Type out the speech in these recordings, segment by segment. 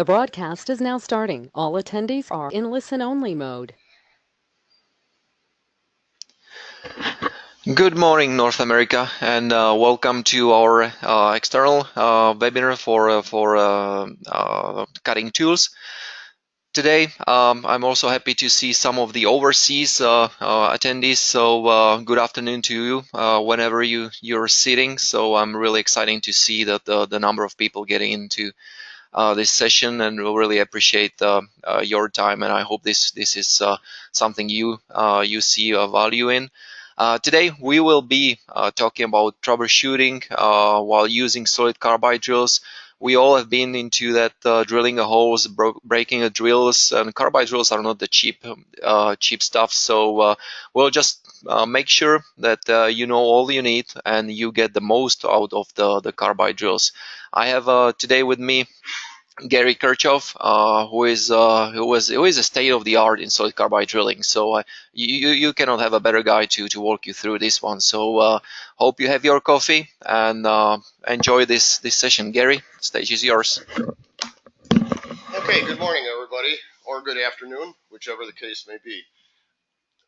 The broadcast is now starting. All attendees are in listen-only mode. Good morning, North America, and welcome to our external webinar for cutting tools. Today, I'm also happy to see some of the overseas attendees. So good afternoon to you whenever you're sitting. So I'm really excited to see that the number of people getting into this session, and we'll really appreciate your time. And I hope this is something you see value in. Today we will be talking about troubleshooting while using solid carbide drills. We all have been into that drilling a holes, breaking a drills, and carbide drills are not the cheap stuff. So we'll just make sure that you know all you need and you get the most out of the carbide drills. I have today with me Gary Kirchhoff, who is a state of the art in solid carbide drilling. So you cannot have a better guy to walk you through this one. So hope you have your coffee and enjoy this session. Gary, stage is yours. Okay, good morning, everybody, or good afternoon, whichever the case may be.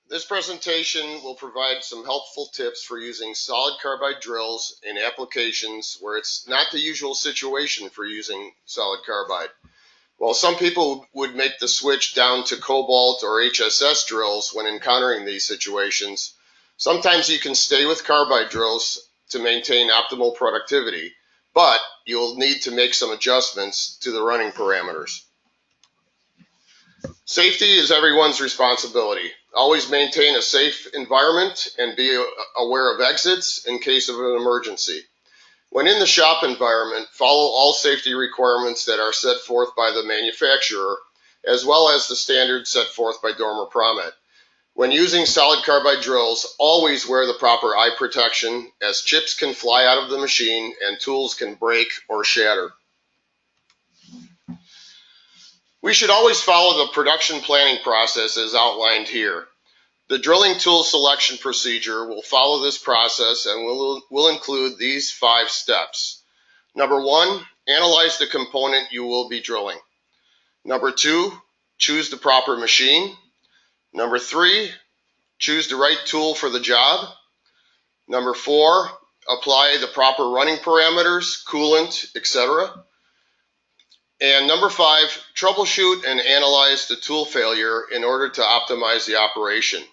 This presentation will provide some helpful tips for using solid carbide drills in applications where it's not the usual situation for using solid carbide. While some people would make the switch down to cobalt or HSS drills when encountering these situations, sometimes you can stay with carbide drills to maintain optimal productivity, but you'll need to make some adjustments to the running parameters. Safety is everyone's responsibility. Always maintain a safe environment and be aware of exits in case of an emergency. When in the shop environment, follow all safety requirements that are set forth by the manufacturer, as well as the standards set forth by Dormer Promet. When using solid carbide drills, always wear the proper eye protection, as chips can fly out of the machine and tools can break or shatter. We should always follow the production planning process as outlined here. The drilling tool selection procedure will follow this process and will include these 5 steps. Number 1, analyze the component you will be drilling. Number 2, choose the proper machine. Number 3, choose the right tool for the job. Number 4, apply the proper running parameters, coolant, etc. And number 5, troubleshoot and analyze the tool failure in order to optimize the operation.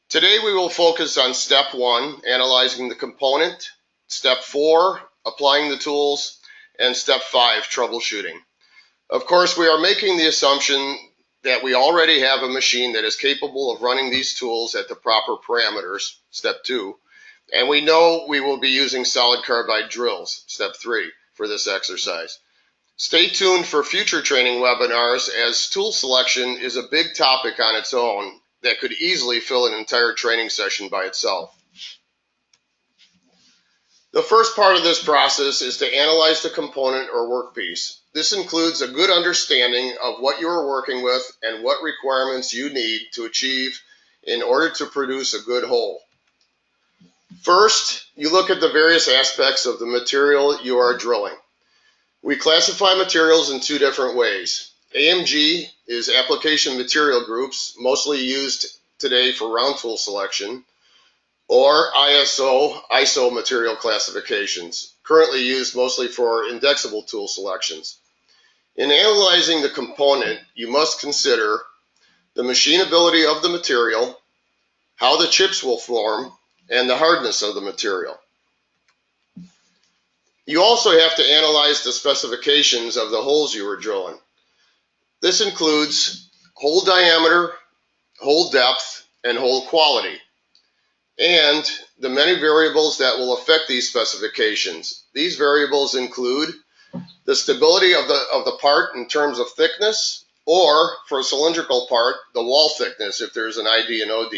Today we will focus on step 1, analyzing the component, step 4, applying the tools, and step 5, troubleshooting. Of course, we are making the assumption that we already have a machine that is capable of running these tools at the proper parameters, step 2, and we know we will be using solid carbide drills, step 3, for this exercise. Stay tuned for future training webinars, as tool selection is a big topic on its own that could easily fill an entire training session by itself. The first part of this process is to analyze the component or workpiece. This includes a good understanding of what you are working with and what requirements you need to achieve in order to produce a good whole. First, you look at the various aspects of the material you are drilling. We classify materials in 2 different ways. AMG is application material groups, mostly used today for round tool selection, or ISO material classifications, currently used mostly for indexable tool selections. In analyzing the component, you must consider the machinability of the material, how the chips will form, and the hardness of the material. You also have to analyze the specifications of the holes you are drilling. This includes hole diameter, hole depth, and hole quality, and the many variables that will affect these specifications. These variables include the stability of the part in terms of thickness, or for a cylindrical part, the wall thickness if there's an ID and OD.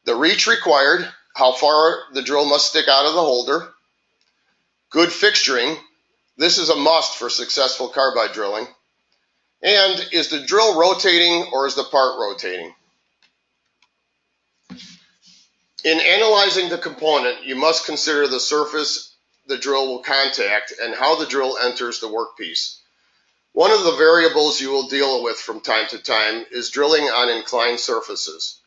The reach required, how far the drill must stick out of the holder. Good fixturing, this is a must for successful carbide drilling. And is the drill rotating or is the part rotating? In analyzing the component, you must consider the surface the drill will contact and how the drill enters the workpiece. One of the variables you will deal with from time to time is drilling on inclined surfaces.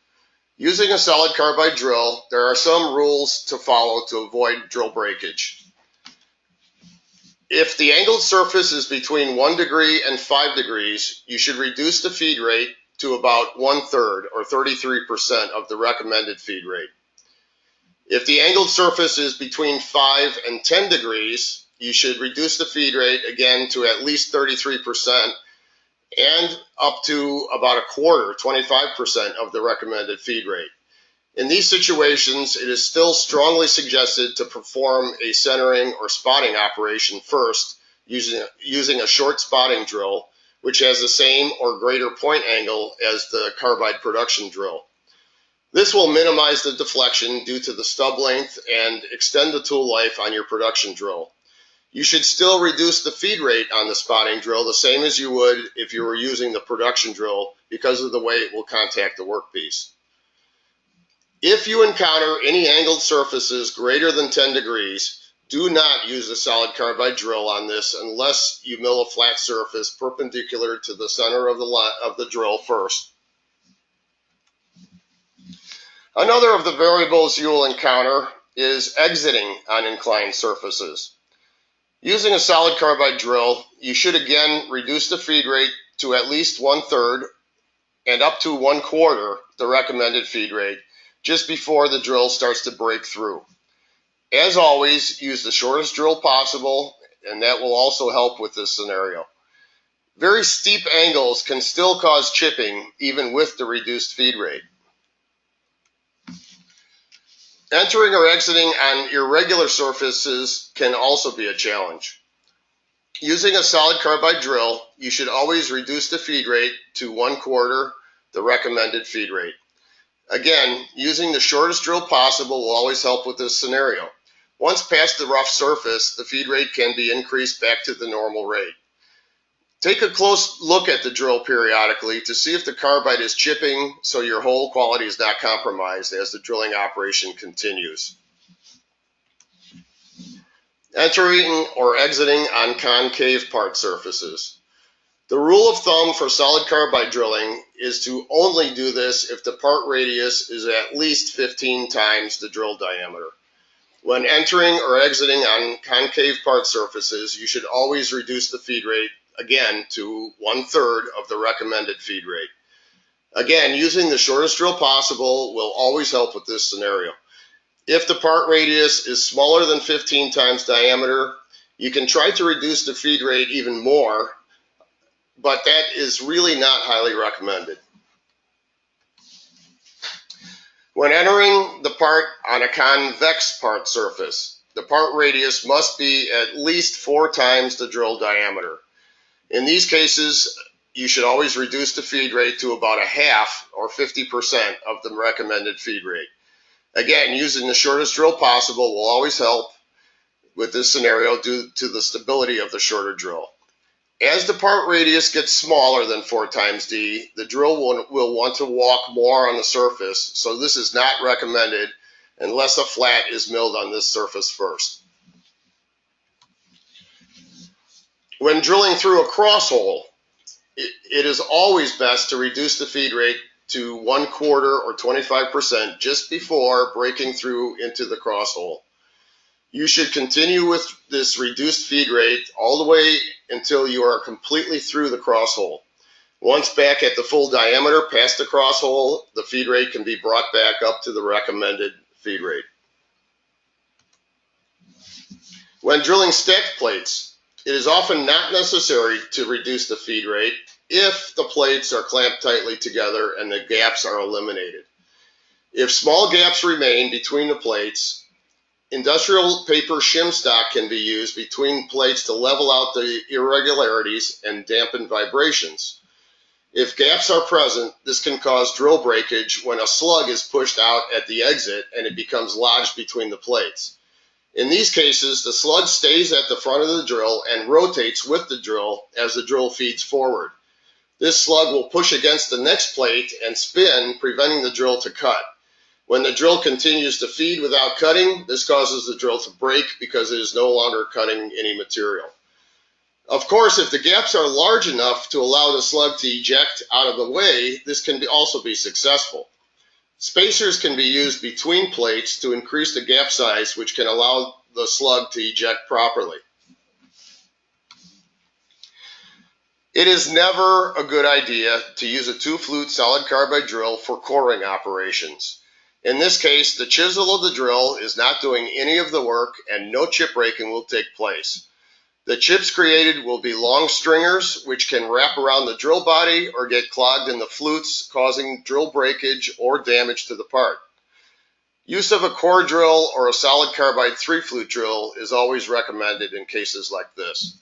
Using a solid carbide drill, there are some rules to follow to avoid drill breakage. If the angled surface is between 1 degree and 5 degrees, you should reduce the feed rate to about 1/3 or 33% of the recommended feed rate. If the angled surface is between 5 and 10 degrees, you should reduce the feed rate again to at least 33% and up to about a quarter, 25% of the recommended feed rate. In these situations, it is still strongly suggested to perform a centering or spotting operation first using a short spotting drill, which has the same or greater point angle as the carbide production drill. This will minimize the deflection due to the stub length and extend the tool life on your production drill. You should still reduce the feed rate on the spotting drill the same as you would if you were using the production drill because of the way it will contact the workpiece. If you encounter any angled surfaces greater than 10 degrees, do not use a solid carbide drill on this unless you mill a flat surface perpendicular to the center of the drill first. Another of the variables you will encounter is exiting on inclined surfaces. Using a solid carbide drill, you should again reduce the feed rate to at least 1/3 and up to 1/4 the recommended feed rate just before the drill starts to break through. As always, use the shortest drill possible, and that will also help with this scenario. Very steep angles can still cause chipping even with the reduced feed rate. Entering or exiting on irregular surfaces can also be a challenge. Using a solid carbide drill, you should always reduce the feed rate to 1/4 the recommended feed rate. Again, using the shortest drill possible will always help with this scenario. Once past the rough surface, the feed rate can be increased back to the normal rate. Take a close look at the drill periodically to see if the carbide is chipping so your hole quality is not compromised as the drilling operation continues. Entering or exiting on concave part surfaces. The rule of thumb for solid carbide drilling is to only do this if the part radius is at least 15 times the drill diameter. When entering or exiting on concave part surfaces, you should always reduce the feed rate again to 1/3 of the recommended feed rate. Again, using the shortest drill possible will always help with this scenario. If the part radius is smaller than 15 times diameter, you can try to reduce the feed rate even more, but that is really not highly recommended. When entering the part on a convex part surface, the part radius must be at least 4 times the drill diameter. In these cases, you should always reduce the feed rate to about a half or 50% of the recommended feed rate. Again, using the shortest drill possible will always help with this scenario due to the stability of the shorter drill. As the part radius gets smaller than 4 times D, the drill will want to walk more on the surface, so this is not recommended unless a flat is milled on this surface first. When drilling through a cross hole, it is always best to reduce the feed rate to 1/4 or 25% just before breaking through into the cross hole. You should continue with this reduced feed rate all the way until you are completely through the cross hole. Once back at the full diameter past the cross hole, the feed rate can be brought back up to the recommended feed rate. When drilling stacked plates, it is often not necessary to reduce the feed rate if the plates are clamped tightly together and the gaps are eliminated. If small gaps remain between the plates, industrial paper shim stock can be used between plates to level out the irregularities and dampen vibrations. If gaps are present, this can cause drill breakage when a slug is pushed out at the exit and it becomes lodged between the plates. In these cases, the slug stays at the front of the drill and rotates with the drill as the drill feeds forward. This slug will push against the next plate and spin, preventing the drill to cut. When the drill continues to feed without cutting, this causes the drill to break because it is no longer cutting any material. Of course, if the gaps are large enough to allow the slug to eject out of the way, this can also be successful. Spacers can be used between plates to increase the gap size, which can allow the slug to eject properly. It is never a good idea to use a 2-flute solid carbide drill for coring operations. In this case, the chisel of the drill is not doing any of the work and no chip breaking will take place. The chips created will be long stringers which can wrap around the drill body or get clogged in the flutes, causing drill breakage or damage to the part. Use of a core drill or a solid carbide 3-flute drill is always recommended in cases like this.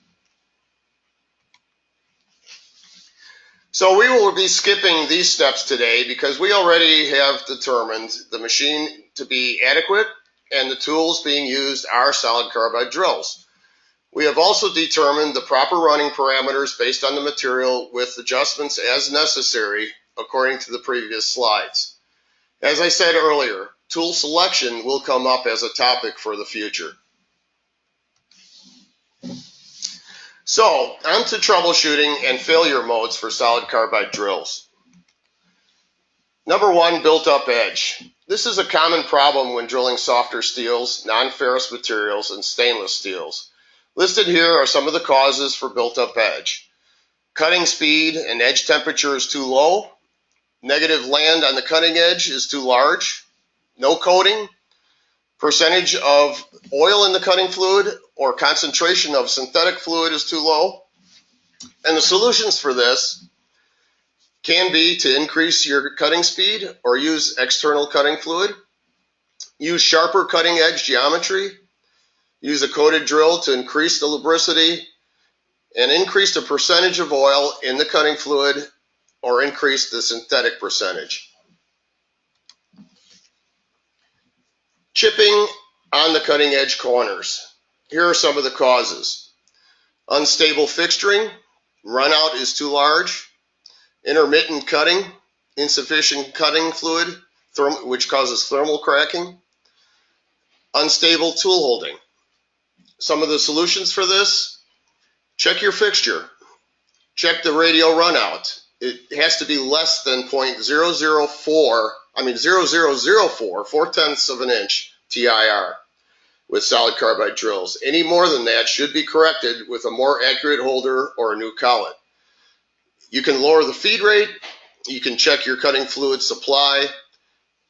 So we will be skipping these steps today because we already have determined the machine to be adequate and the tools being used are solid carbide drills. We have also determined the proper running parameters based on the material with adjustments as necessary according to the previous slides. As I said earlier, tool selection will come up as a topic for the future. So, on to troubleshooting and failure modes for solid carbide drills. Number 1, built-up edge. This is a common problem when drilling softer steels, non-ferrous materials, and stainless steels. Listed here are some of the causes for built-up edge. Cutting speed and edge temperature is too low. Negative land on the cutting edge is too large. No coating. Percentage of oil in the cutting fluid or concentration of synthetic fluid is too low. And the solutions for this can be to increase your cutting speed or use external cutting fluid. Use sharper cutting edge geometry. Use a coated drill to increase the lubricity and increase the percentage of oil in the cutting fluid or increase the synthetic percentage. Chipping on the cutting edge corners. Here are some of the causes. Unstable fixturing, runout is too large, intermittent cutting, insufficient cutting fluid, which causes thermal cracking, unstable tool holding. Some of the solutions for this: check your fixture, check the radial runout. It has to be less than 0.0004, 0.0004 of an inch TIR with solid carbide drills. Any more than that should be corrected with a more accurate holder or a new collet. You can lower the feed rate, you can check your cutting fluid supply,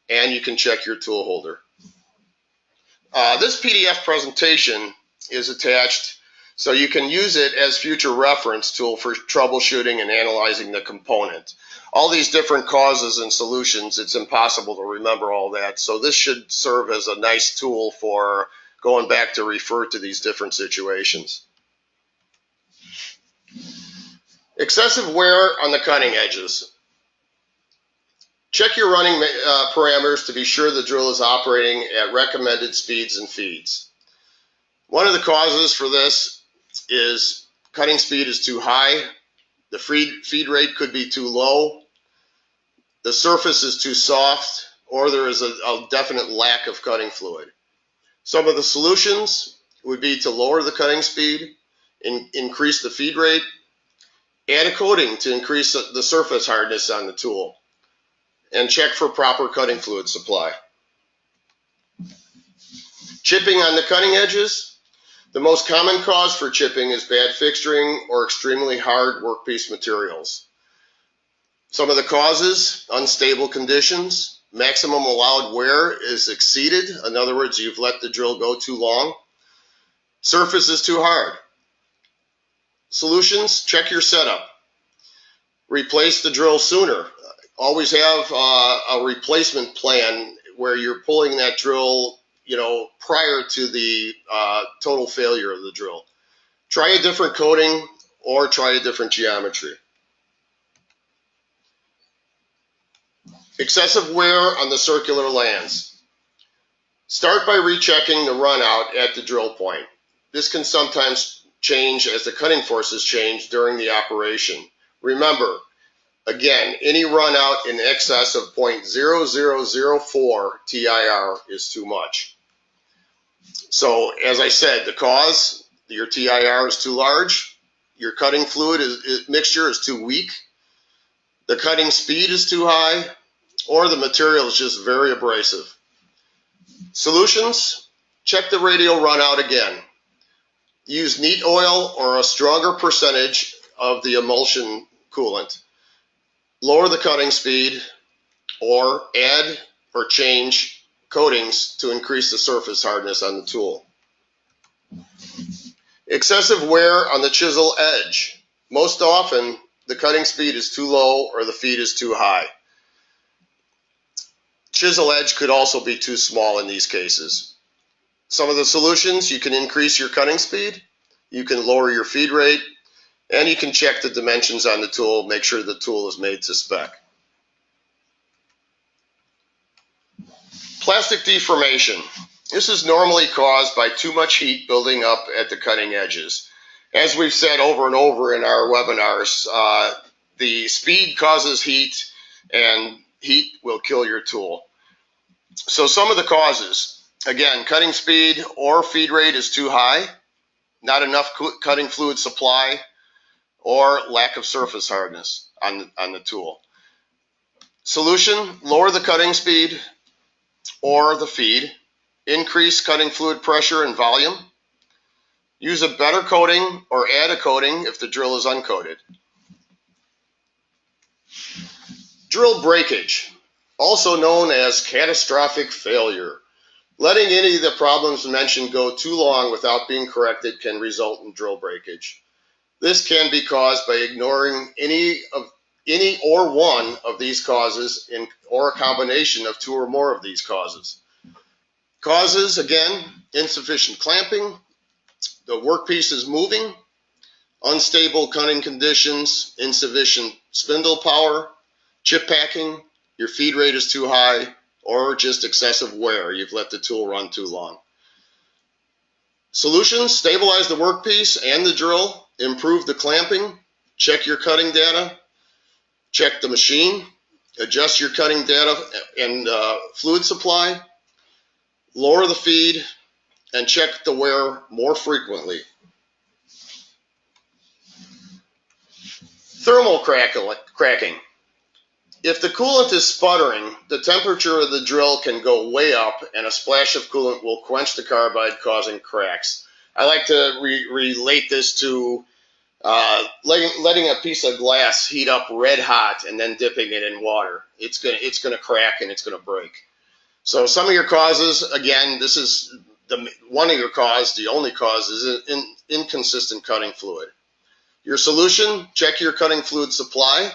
and you can check your tool holder. This PDF presentation is attached so you can use it as future reference tool for troubleshooting and analyzing the component. All these different causes and solutions, it's impossible to remember all that. So this should serve as a nice tool for going back to refer to these different situations. Excessive wear on the cutting edges. Check your running parameters to be sure the drill is operating at recommended speeds and feeds. One of the causes for this is cutting speed is too high, the feed rate could be too low, the surface is too soft, or there is a definite lack of cutting fluid. Some of the solutions would be to lower the cutting speed, increase the feed rate, add a coating to increase the surface hardness on the tool, and check for proper cutting fluid supply. Chipping on the cutting edges. The most common cause for chipping is bad fixturing or extremely hard workpiece materials. Some of the causes: unstable conditions, maximum allowed wear is exceeded, in other words, you've let the drill go too long, surface is too hard. Solutions: check your setup, replace the drill sooner. Always have a replacement plan where you're pulling that drill prior to the total failure of the drill. Try a different coating or try a different geometry. Excessive wear on the circular lands. Start by rechecking the runout at the drill point. This can sometimes change as the cutting forces change during the operation. Remember, again, any runout in excess of 0.0004 TIR is too much. So, as I said, the cause, your TIR is too large, your cutting fluid mixture is too weak, the cutting speed is too high, or the material is just very abrasive. Solutions: check the radial runout again. Use neat oil or a stronger percentage of the emulsion coolant. Lower the cutting speed or add or change coatings to increase the surface hardness on the tool. Excessive wear on the chisel edge. Most often, the cutting speed is too low or the feed is too high. Chisel edge could also be too small in these cases. Some of the solutions: you can increase your cutting speed, you can lower your feed rate, and you can check the dimensions on the tool, make sure the tool is made to spec. Plastic deformation. This is normally caused by too much heat building up at the cutting edges. As we've said over and over in our webinars, the speed causes heat, and heat will kill your tool. So some of the causes: again, cutting speed or feed rate is too high, not enough cutting fluid supply, or lack of surface hardness on the tool. Solution: lower the cutting speed or the feed, increase cutting fluid pressure and volume, use a better coating or add a coating if the drill is uncoated. Drill breakage, also known as catastrophic failure. Letting any of the problems mentioned go too long without being corrected can result in drill breakage. This can be caused by ignoring any or one of these causes, or a combination of two or more of these causes. Causes, again: insufficient clamping, the workpiece is moving, unstable cutting conditions, insufficient spindle power, chip packing, your feed rate is too high, or just excessive wear. You've let the tool run too long. Solutions: stabilize the workpiece and the drill, improve the clamping, check your cutting data, check the machine, adjust your cutting data and fluid supply, lower the feed, and check the wear more frequently. Thermal cracking. If the coolant is sputtering, the temperature of the drill can go way up, and a splash of coolant will quench the carbide, causing cracks. I like to relate this to letting a piece of glass heat up red hot and then dipping it in water. It's gonna crack and it's gonna break. So some of your causes, again, this is one of your causes. The only cause is inconsistent cutting fluid. Your solution: check your cutting fluid supply.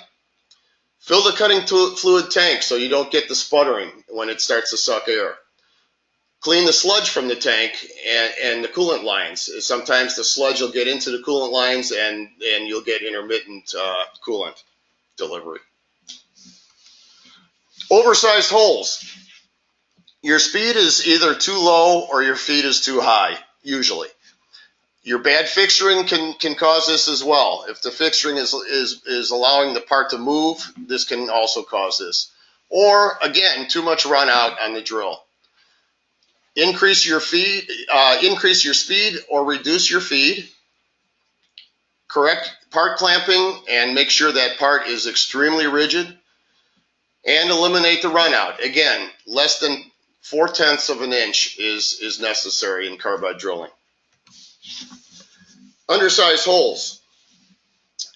Fill the cutting fluid tank so you don't get the sputtering when it starts to suck air. Clean the sludge from the tank and the coolant lines. Sometimes the sludge will get into the coolant lines and you'll get intermittent coolant delivery. Oversized holes. Your speed is either too low or your feed is too high, usually. Your bad fixturing can cause this as well. If the fixturing is allowing the part to move, this can also cause this. Or, again, too much run out on the drill. Increase your speed or reduce your feed. Correct part clamping and make sure that part is extremely rigid. And eliminate the run out. Again, less than 4/10 of an inch is necessary in carbide drilling. Undersized holes.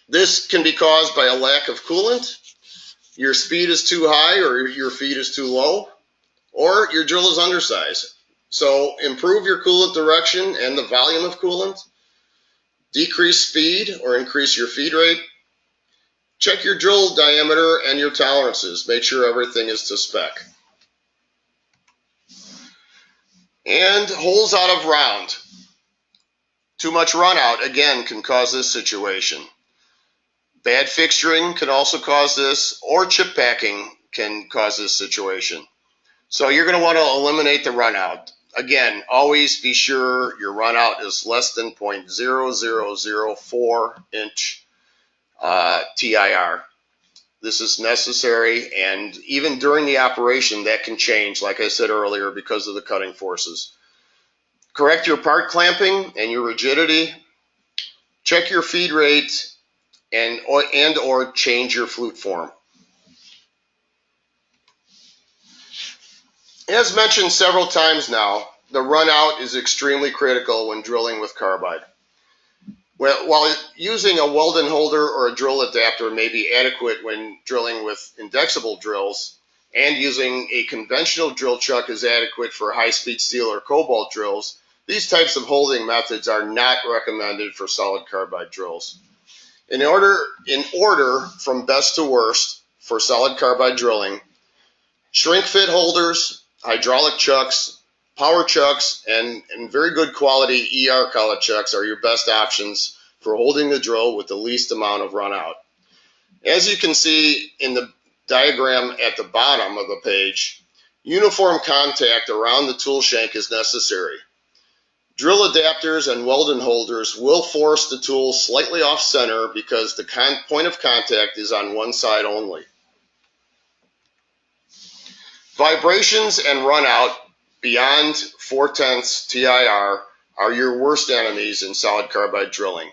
This can be caused by a lack of coolant, your speed is too high or your feed is too low, or your drill is undersized. So improve your coolant direction and the volume of coolant, decrease speed or increase your feed rate, check your drill diameter and your tolerances, make sure everything is to spec. And holes out of round. Too much run out, again, can cause this situation. Bad fixturing can also cause this, or chip packing can cause this situation. So you're going to want to eliminate the run out. Again, always be sure your run out is less than 0.0004 inch TIR. This is necessary, and even during the operation that can change, like I said earlier, because of the cutting forces. Correct your part clamping and your rigidity. Check your feed rate and or change your flute form. As mentioned several times now, the run out is extremely critical when drilling with carbide. While using a Weldon holder or a drill adapter may be adequate when drilling with indexable drills, and using a conventional drill chuck is adequate for high-speed steel or cobalt drills, these types of holding methods are not recommended for solid carbide drills. In order from best to worst for solid carbide drilling, shrink fit holders, hydraulic chucks, power chucks, and very good quality ER collet chucks are your best options for holding the drill with the least amount of run out. As you can see in the diagram at the bottom of the page, uniform contact around the tool shank is necessary. Drill adapters and Weldon holders will force the tool slightly off center because the point of contact is on one side only. Vibrations and run out beyond 0.4 TIR are your worst enemies in solid carbide drilling.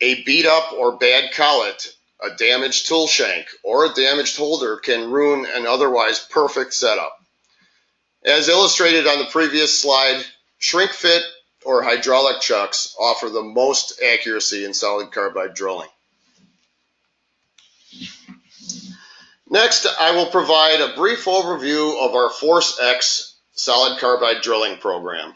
A beat up or bad collet, a damaged tool shank, or a damaged holder can ruin an otherwise perfect setup. As illustrated on the previous slide, shrink fit or hydraulic chucks offer the most accuracy in solid carbide drilling. Next, I will provide a brief overview of our Force X solid carbide drilling program.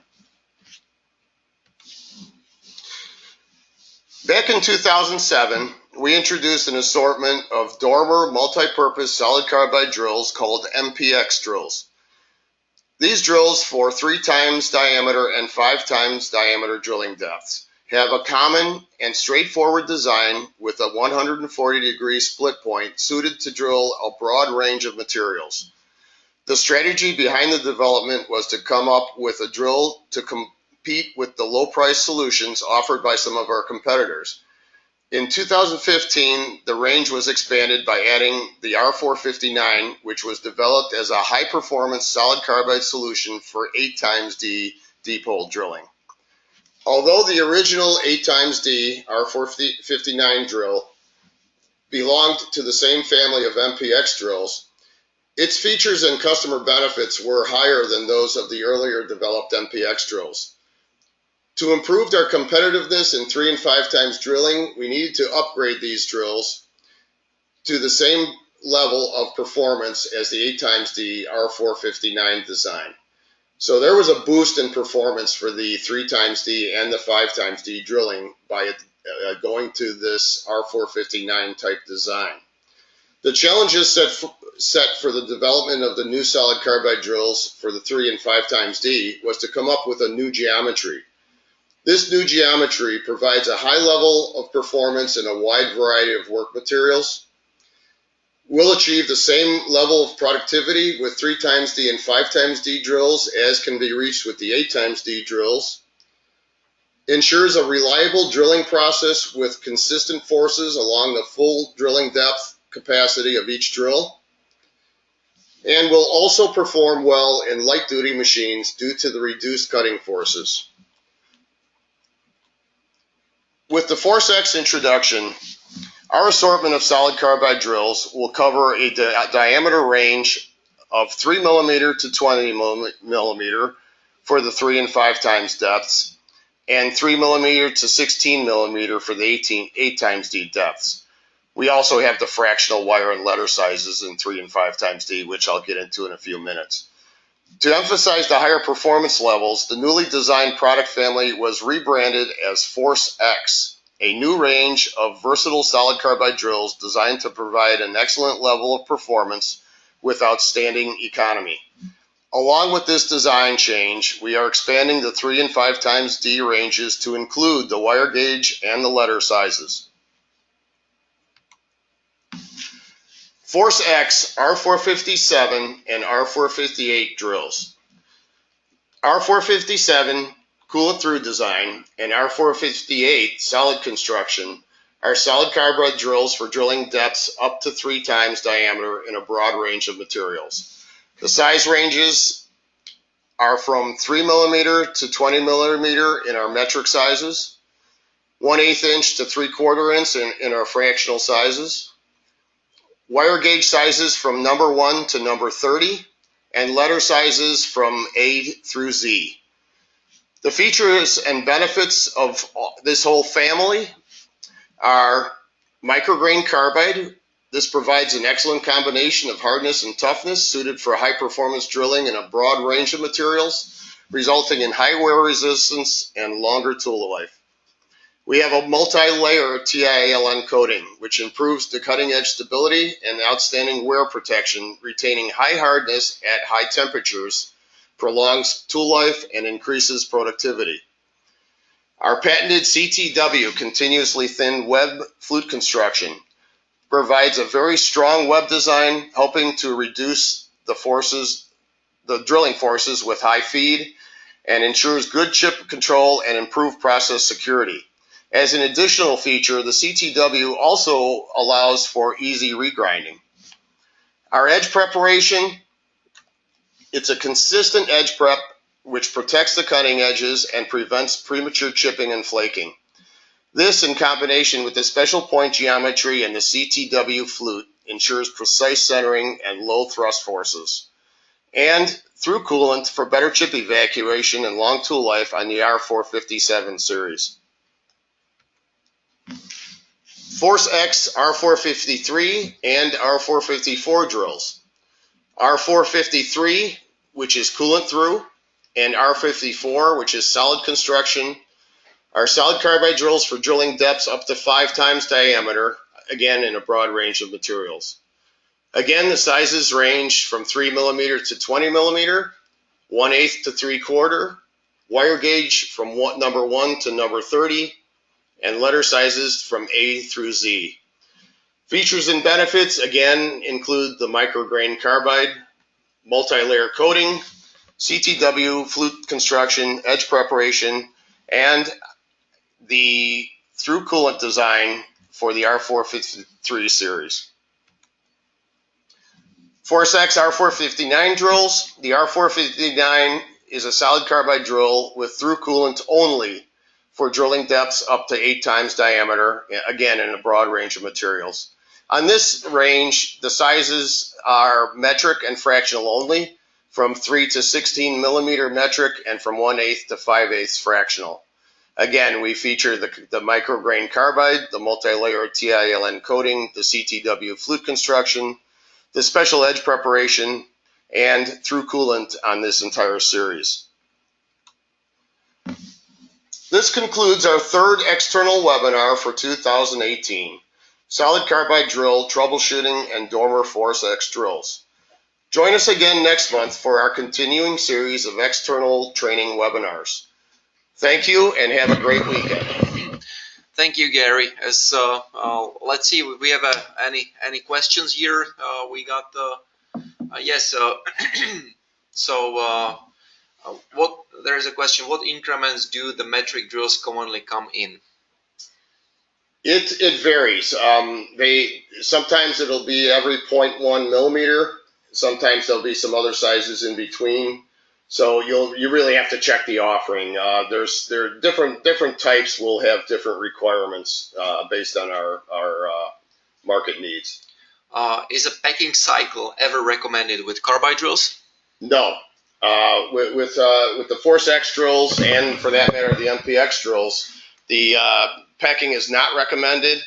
Back in 2007, we introduced an assortment of dormer multi-purpose solid carbide drills called MPX drills. These drills for 3 times diameter and 5 times diameter drilling depths have a common and straightforward design with a 140-degree split point suited to drill a broad range of materials. The strategy behind the development was to come up with a drill to compete with the low-price solutions offered by some of our competitors. In 2015, the range was expanded by adding the R459, which was developed as a high-performance solid carbide solution for 8 times D deep hole drilling. Although the original 8 times D R459 drill belonged to the same family of MPX drills, its features and customer benefits were higher than those of the earlier developed MPX drills. To improve our competitiveness in 3 and 5 times drilling, we needed to upgrade these drills to the same level of performance as the 8 times D R459 design. So there was a boost in performance for the 3 times D and the 5 times D drilling by going to this R459 type design. The challenges set for the development of the new solid carbide drills for the 3 and 5 times D was to come up with a new geometry. This new geometry provides a high level of performance in a wide variety of work materials. We'll achieve the same level of productivity with 3 times D and 5 times D drills as can be reached with the 8 times D drills. Ensures a reliable drilling process with consistent forces along the full drilling depth capacity of each drill. And will also perform well in light-duty machines due to the reduced cutting forces. With the Force X introduction, our assortment of solid carbide drills will cover a diameter range of 3 mm to 20 mm for the 3 and 5 times depths, and 3 mm to 16 mm for the 8 times D depths. We also have the fractional wire and letter sizes in 3 and 5 times D, which I'll get into in a few minutes. To emphasize the higher performance levels, the newly designed product family was rebranded as Force X, a new range of versatile solid carbide drills designed to provide an excellent level of performance with outstanding economy. Along with this design change, we are expanding the 3 and 5 times D ranges to include the wire gauge and the letter sizes. Force X R457 and R458 drills. R457 cool it through design and R458 solid construction are solid carbide drills for drilling depths up to 3 times diameter in a broad range of materials. The size ranges are from 3 mm to 20 mm in our metric sizes. 1/8 inch to 3/4 inch in our fractional sizes, wire gauge sizes from number 1 to number 30, and letter sizes from A through Z. The features and benefits of this whole family are micrograin carbide. This provides an excellent combination of hardness and toughness suited for high performance drilling in a broad range of materials, resulting in high wear resistance and longer tool life. We have a multi-layer TiALN coating, which improves the cutting edge stability and outstanding wear protection, retaining high hardness at high temperatures, prolongs tool life, and increases productivity. Our patented CTW, continuously thinned web flute construction, provides a very strong web design, helping to reduce the drilling forces with high feed, and ensures good chip control and improved process security. As an additional feature, the CTW also allows for easy regrinding. Our edge preparation, it's a consistent edge prep which protects the cutting edges and prevents premature chipping and flaking. This, in combination with the special point geometry and the CTW flute, ensures precise centering and low thrust forces. And through coolant for better chip evacuation and long tool life on the R457 series. Force X R453 and R454 drills. R453, which is coolant through, and R54, which is solid construction, are solid carbide drills for drilling depths up to 5 times diameter, again in a broad range of materials. Again, the sizes range from 3mm to 20mm, 1/8 to 3/4, wire gauge from number 1 to number 30, and letter sizes from A through Z. Features and benefits, again, include the micrograin carbide, multi-layer coating, CTW flute construction, edge preparation, and the through coolant design for the R453 series. Force X R459 drills. The R459 is a solid carbide drill with through coolant only for drilling depths up to 8 times diameter, again in a broad range of materials. On this range, the sizes are metric and fractional only, from 3 to 16mm metric and from 1/8 to 5/8 fractional. Again, we feature the micrograin carbide, the multi-layer TiALN coating, the CTW flute construction, the special edge preparation, and through coolant on this entire series. This concludes our third external webinar for 2018, Solid Carbide Drill, Troubleshooting, and Dormer Force X Drills. Join us again next month for our continuing series of external training webinars. Thank you and have a great weekend. Thank you, Gary. As let's see, we have any questions here. We got yes. So there is a question. What increments do the metric drills commonly come in? It varies. Sometimes it'll be every 0.1 millimeter. Sometimes there'll be some other sizes in between. So you really have to check the offering. There are different types will have different requirements based on our market needs. Is a packing cycle ever recommended with carbide drills? No. With the Force X drills, and for that matter the MPX drills, the packing is not recommended.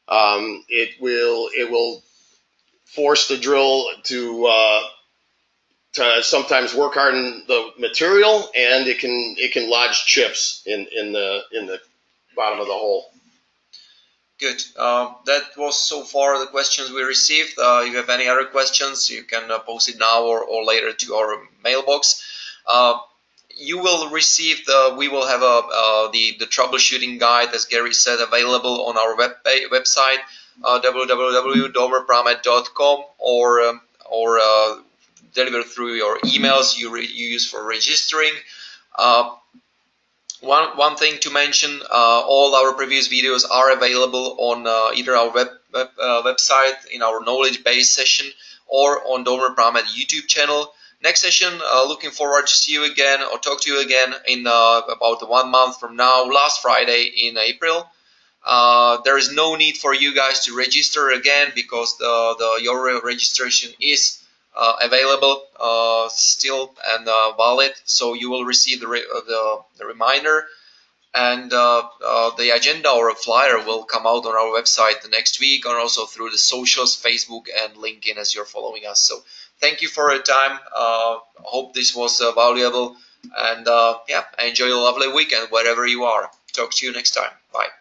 It will force the drill to sometimes work hard in the material, and it can lodge chips in the bottom of the hole. Good. That was so far the questions we received. If you have any other questions, you can post it now or later to our mailbox. You will receive we will have the troubleshooting guide, as Gary said, available on our website, www.dormerpromet.com, or delivered through your emails you use for registering. One thing to mention, all our previous videos are available on either our website in our knowledge base session or on Dormer Promet YouTube channel. Next session, looking forward to see you again or talk to you again in about 1 month from now, last Friday in April. There is no need for you guys to register again because your registration is available still and valid. So you will receive the reminder, and the agenda or a flyer will come out on our website the next week, and also through the socials, Facebook and LinkedIn, as you're following us. So thank you for your time. Hope this was valuable, and yeah, enjoy a lovely weekend wherever you are. Talk to you next time. Bye.